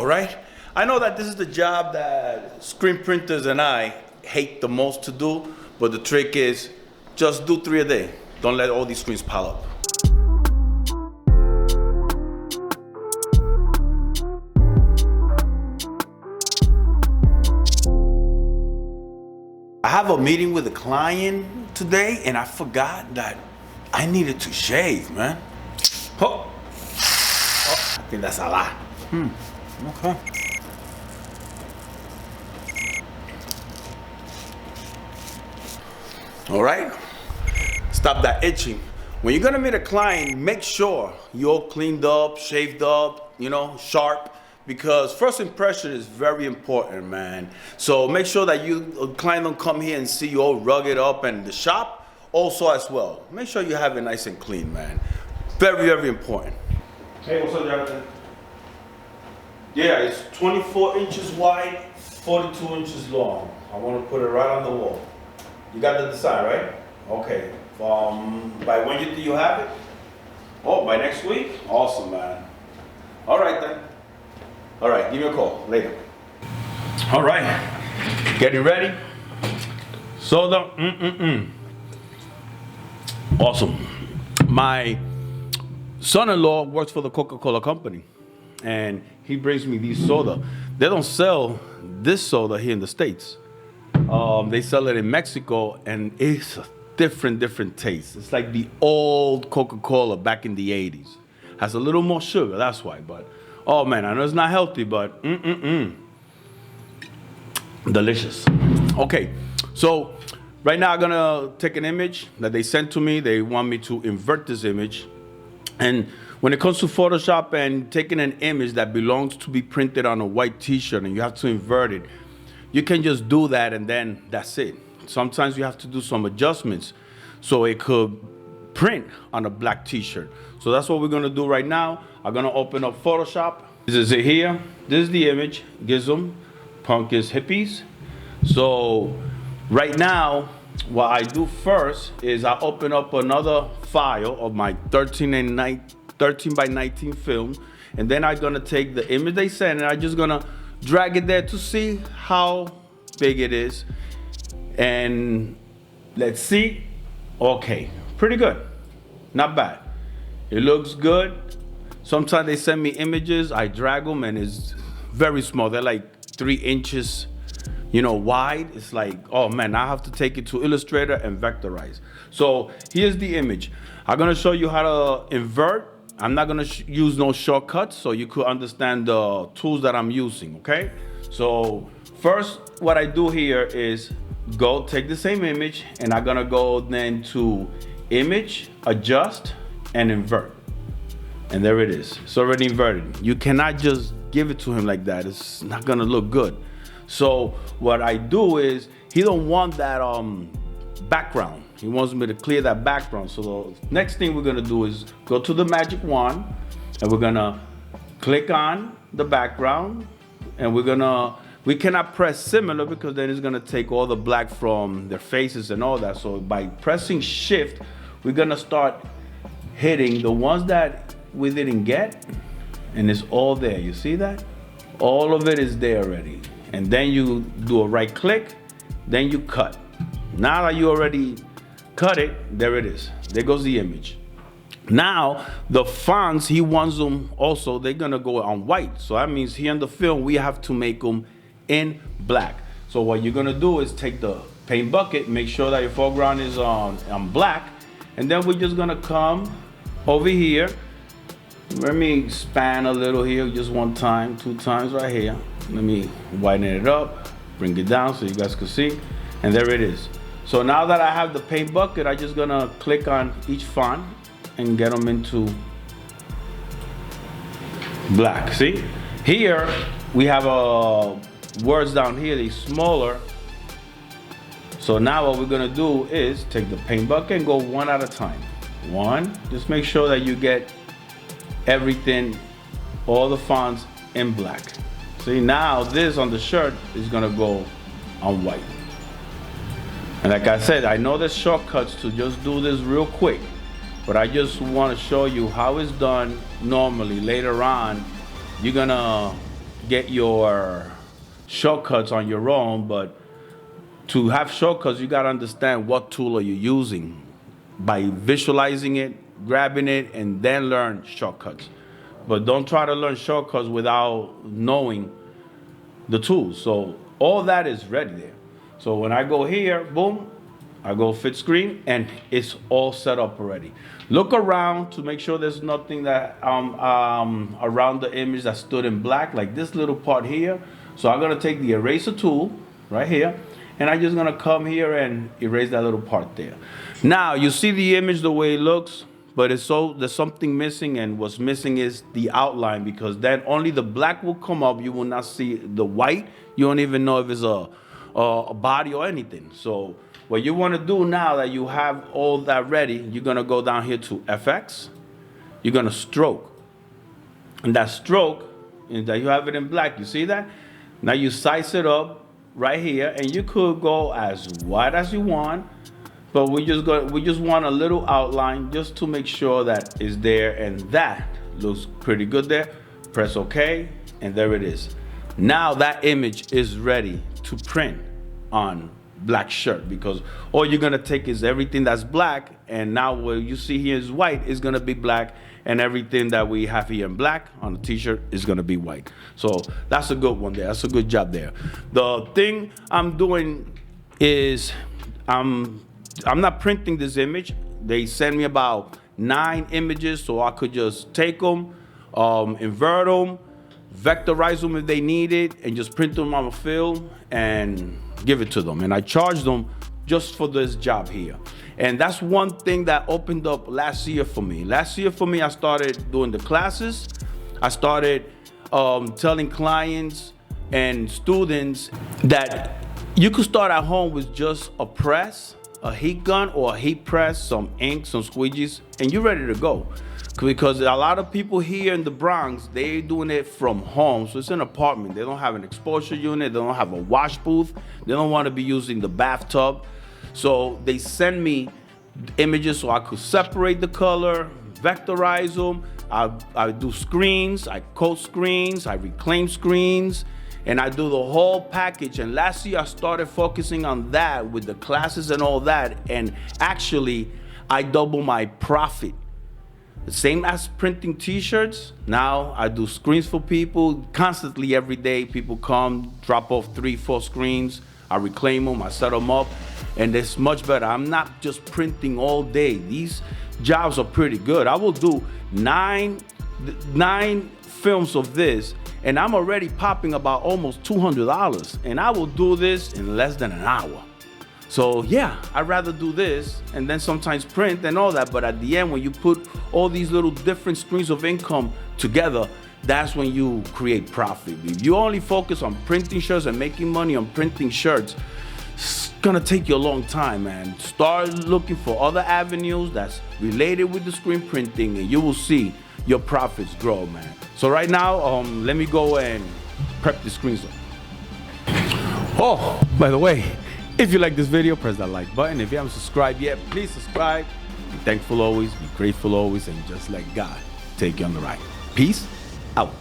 right? I know that this is the job that screen printers and I hate the most to do, but the trick is just do 3 a day. Don't let all these screens pile up. I have a meeting with a client today and I forgot that I needed to shave, man. Oh, I think that's a lot. Okay. All right, stop that itching. When you're gonna meet a client, make sure you're all cleaned up, shaved up, you know, sharp, because first impression is very important, man. So make sure that a client don't come here and see you all rugged up, and the shop also as well. Make sure you have it nice and clean, man. Very, very important. Hey, what's up, Jonathan? Yeah, it's 24 inches wide, 42 inches long. I want to put it right on the wall. You got the design, right? Okay. By when do you have it? Oh, by next week? Awesome, man. All right, then. All right, give me a call later. All right, getting ready. Soda, Awesome. My son-in-law works for the Coca-Cola company, and he brings me these soda. They don't sell this soda here in the States. They sell it in Mexico, and it's a different taste. It's like the old Coca-Cola back in the 80s. Has a little more sugar, that's why, but oh man, I know it's not healthy, but delicious. Okay, so right now I'm gonna take an image that they sent to me. They want me to invert this image. And when it comes to Photoshop and taking an image that belongs to be printed on a white t-shirt and you have to invert it, you can just do that and then that's it. Sometimes you have to do some adjustments so it could print on a black t-shirt. So that's what we're gonna do right now. I'm gonna open up Photoshop. This is it here. This is the image. Gizm, punk is hippies. So right now, what I do first is I open up another file of my 13 by 19 film, and then I'm gonna take the image they sent and I'm just gonna drag it there to see how big it is. And let's see. Okay, pretty good. Not bad. It looks good. Sometimes they send me images, I drag them and it's very small. They're like 3 inches, you know, wide. It's like, oh man, I have to take it to Illustrator and vectorize. So here's the image. I'm gonna show you how to invert. I'm not gonna use no shortcuts so you could understand the tools that I'm using, okay? So first, what I do here is go take the same image and I'm gonna go then to image, adjust, and invert. And there it is. It's already inverted. You cannot just give it to him like that. It's not gonna look good. So what I do is, he don't want that background. He wants me to clear that background. So the next thing we're gonna do is go to the magic wand and we're gonna click on the background and we cannot press similar because then it's gonna take all the black from their faces and all that. So by pressing shift, we're gonna start hitting the ones that we didn't get, and it's all there. You see that? All of it is there already. And then you do a right click, then you cut. Now that you already cut it, there it is. There goes the image. Now, the fonts, he wants them also, they're gonna go on white. So that means here in the film, we have to make them in black. So what you're gonna do is take the paint bucket, make sure that your foreground is on black, and then we're just gonna come over here. Let me span a little here, just 1 time, 2 times right here. Let me whiten it up, bring it down so you guys can see, and there it is. So now that I have the paint bucket, I'm just gonna click on each font and get them into black. See? Here, we have words down here, they're smaller. So now what we're gonna do is take the paint bucket and go 1 at a time. 1, just make sure that you get everything, all the fonts in black. See, now this on the shirt is gonna go on white. And like I said, I know there's shortcuts to just do this real quick, but I just want to show you how it's done normally. Later on, you're gonna get your shortcuts on your own, but to have shortcuts, you got to understand what tool are you using by visualizing it, grabbing it, and then learn shortcuts. But don't try to learn shortcuts without knowing the tools. So all that is ready there. So when I go here, boom, I go fit screen, and it's all set up already. Look around to make sure there's nothing that around the image that stood in black, like this little part here. So I'm gonna take the eraser tool right here, and I'm just gonna come here and erase that little part there. Now you see the image the way it looks, but there's something missing, and what's missing is the outline, because then only the black will come up. You will not see the white. You don't even know if it's a body or anything. So what you want to do now that you have all that ready, you're gonna go down here to FX. You're gonna stroke, and that stroke is that you have it in black. You see that? Now you size it up right here, and you could go as wide as you want, but we just want a little outline just to make sure that it's there, and that looks pretty good there. Press OK, and there it is. Now that image is ready to print on black shirt, because all you're gonna take is everything that's black, and now what you see here is white is gonna be black, and everything that we have here in black on the t-shirt is gonna be white. So that's a good one there. That's a good job there. The thing I'm doing is I'm not printing this image. They sent me about 9 images, so I could just take them, invert them, vectorize them if they need it, and just print them on a film and give it to them. And I charge them just for this job here. And that's one thing that opened up last year for me. Last year for me, I started doing the classes. I started telling clients and students that you could start at home with just a press, a heat gun or a heat press, some ink, some squeegees, and you're ready to go. Because a lot of people here in the Bronx, they're doing it from home. So it's an apartment. They don't have an exposure unit. They don't have a wash booth. They don't want to be using the bathtub. So they send me images so I could separate the color, vectorize them. I do screens, I coat screens, I reclaim screens, and I do the whole package. And last year I started focusing on that with the classes and all that. And actually, I double my profit. The same as printing t-shirts, now I do screens for people constantly every day. People come, drop off 3-4 screens, I reclaim them, I set them up, and it's much better. I'm not just printing all day. These jobs are pretty good. I will do nine films of this, and I'm already popping about almost $200, and I will do this in less than an hour. So yeah, I'd rather do this and then sometimes print and all that, but at the end, when you put all these little different streams of income together, that's when you create profit. If you only focus on printing shirts and making money on printing shirts, it's gonna take you a long time, man. Start looking for other avenues that's related with the screen printing, and you will see your profits grow, man. So right now, let me go and prep the screens up. Oh, by the way, if you like this video, press that like button. If you haven't subscribed yet, please subscribe. Be thankful always, be grateful always, and just let God take you on the ride. Peace out.